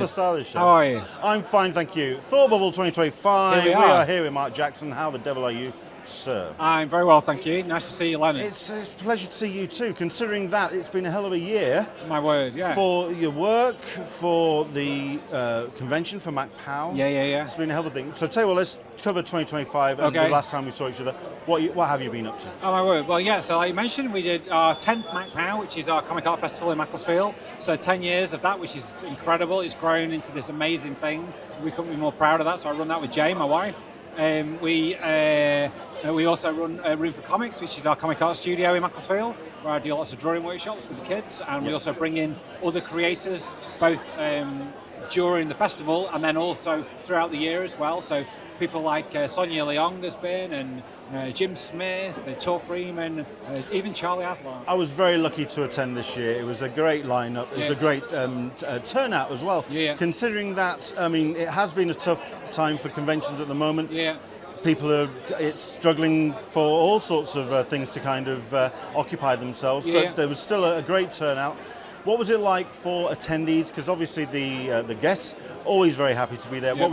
The star of the show. How are you? I'm fine, thank you. Thought Bubble 2025. Here we are are. here with Marc Jackson. How the devil are you, sir? I'm very well, thank you. Nice to see you, Leonard. It's a pleasure to see you too, considering that it's been a hell of a year. My word, yeah. For your work, for the convention, for MacPow. Yeah. It's been a hell of a thing. So tell you what, let's cover 2025 and Okay. the last time we saw each other. What have you been up to? Oh my word. Well, yeah, so like you mentioned, we did our 10th MacPow, which is our Comic Art Festival in Macclesfield. So 10 years of that, which is incredible. It's grown into this amazing thing. We couldn't be more proud of that. So I run that with Jay, my wife. We also run Room for Comics, which is our comic art studio in Macclesfield, where I do lots of drawing workshops with the kids, and we also bring in other creators, both during the festival and then also throughout the year as well. So people like Sonia Leong has been, and Jim Smith, Tor Freeman, even Charlie Adler. I was very lucky to attend this year. It was a great lineup. It was a great turnout as well. Yeah. Considering that, I mean, it has been a tough time for conventions at the moment. Yeah. People are struggling for all sorts of things to kind of occupy themselves, but there was still a great turnout. What was it like for attendees? Because obviously the guests always very happy to be there. Yeah. What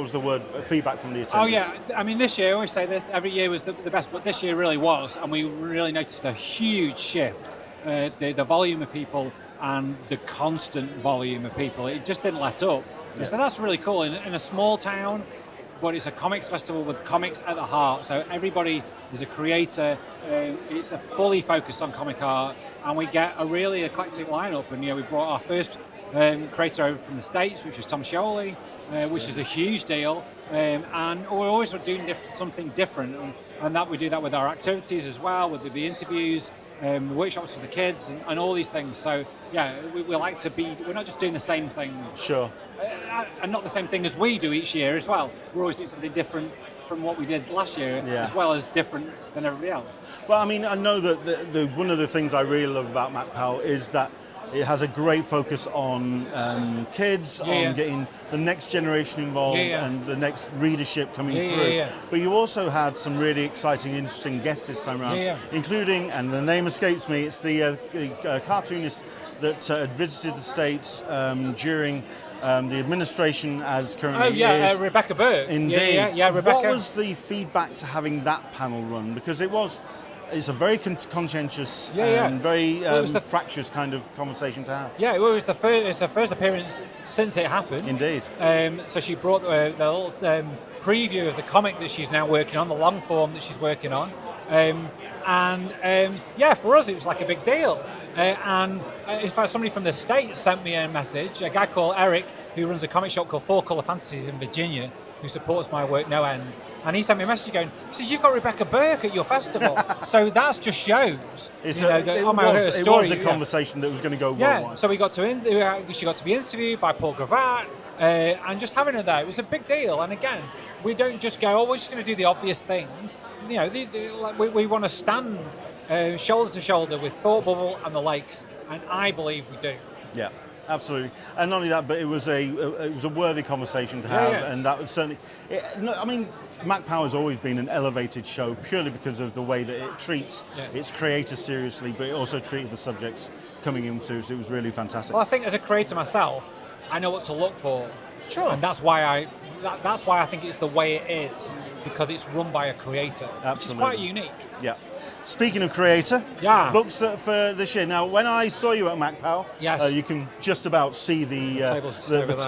was the word feedback from the attendees? Oh yeah, I mean this year, I always say this, every year was the best, but this year really was, and we really noticed a huge shift. The volume of people and the constant volume of people, it just didn't let up. Yeah. So that's really cool. In a small town, but it's a comics festival with comics at the heart. So everybody is a creator. It's a fully focused on comic art, and we get a really eclectic lineup. And we brought our first creator over from the States, which was Tom Scioli, which is a huge deal. And we're always doing something different, and that we do that with our activities as well, with the interviews, the workshops for the kids, and all these things. So yeah, we like to be. We're not just doing the same thing. Sure. And not the same thing as we do each year as well. We're always doing something different from what we did last year, as well as different than everybody else. Well, I mean, I know that one of the things I really love about MacPow is that it has a great focus on kids, on getting the next generation involved and the next readership coming through. But you also had some really exciting, interesting guests this time around, including, and the name escapes me, it's the cartoonist that had visited the States during the administration as currently is. Rebecca Burke. Indeed. Yeah, Rebecca. What was the feedback to having that panel run? Because it's a very conscientious and very fractious kind of conversation to have. Yeah, well, it's the first appearance since it happened. Indeed. So she brought the little preview of the comic that she's now working on, the long form that she's working on. For us it was like a big deal. In fact, somebody from the States sent me a message, a guy called Eric, who runs a comic shop called Four Color Fantasies in Virginia, who supports my work no end. And he sent me a message going, he says, you've got Rebecca Burke at your festival. So that just shows. It was a conversation that was going to go worldwide. Yeah, so she got to be interviewed by Paul Gravatt, and just having her there, it was a big deal. And again, we don't just go, we're just going to do the obvious things. We want to stand shoulder to shoulder with Thought Bubble and the Lakes, and I believe we do. Yeah, absolutely. And not only that, but it was a worthy conversation to have, and that was certainly. MacPow has always been an elevated show purely because of the way that it treats its creators seriously, but it also treated the subjects coming in seriously. It was really fantastic. Well, I think as a creator myself, I know what to look for. Sure. And that's why I think it's the way it is, because it's run by a creator, which is quite unique. Yeah. Speaking of creator, books for this year. Now, when I saw you at MacPow, you can just about see the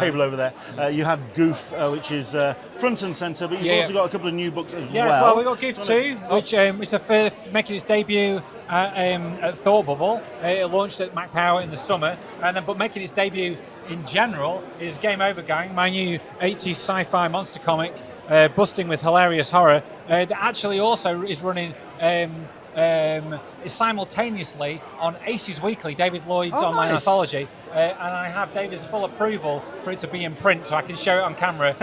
table over there. You had Goof, which is front and centre, but you've also got a couple of new books as well. Yeah, well, we've got Goof 2, which is the first, making its debut at Thought Bubble. It launched at MacPow in the summer, but making its debut in general is Game Over Gang, my new 80s sci-fi monster comic, busting with hilarious horror, that actually also is running is simultaneously on Aces Weekly, David Lloyd's online anthology, and I have David's full approval for it to be in print, so I can show it on camera.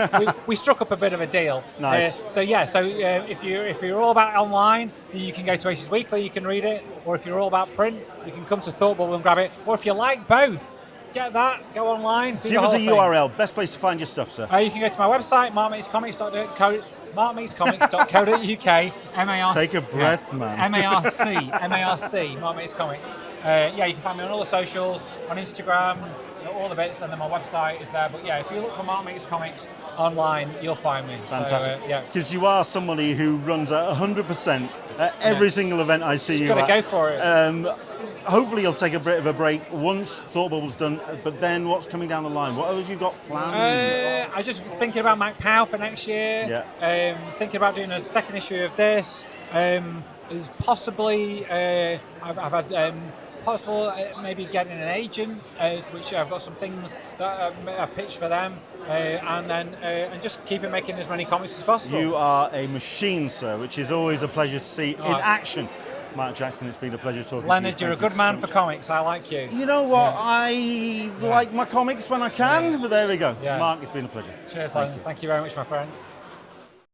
we struck up a bit of a deal. Nice. If you're all about online, you can go to Aces Weekly, you can read it, or if you're all about print, you can come to Thought Bubble and grab it, or if you like both, get that, go online, do Give us a thing. URL, best place to find your stuff, sir. You can go to my website, markmeetscomics.co.uk, MARC. Take a breath, man. MARC, Mark Meets Comics. You can find me on all the socials, on Instagram, all the bits, and then my website is there. But yeah, if you look for Marc Makes Comics online, you'll find me. Fantastic. So, yeah. Because you are somebody who runs at 100% at every single event I see Just you gotta at. go for it. Hopefully you'll take a bit of a break once Thought Bubble's done, but then what's coming down the line? What else you got planned? I'm just thinking about Mac Pow for next year. Yeah. Thinking about doing a second issue of this. There's possibly I've had possible maybe getting an agent, which I've got some things that I've pitched for them, and then and just keeping making as many comics as possible. You are a machine, sir, which is always a pleasure to see in action. Mark Jackson, it's been a pleasure talking Leonard, to you. you're a good man for comics. I like you. You know what? I like my comics when I can, but there we go. Yeah. Mark, it's been a pleasure. Cheers, Leonard. Thank you very much, my friend.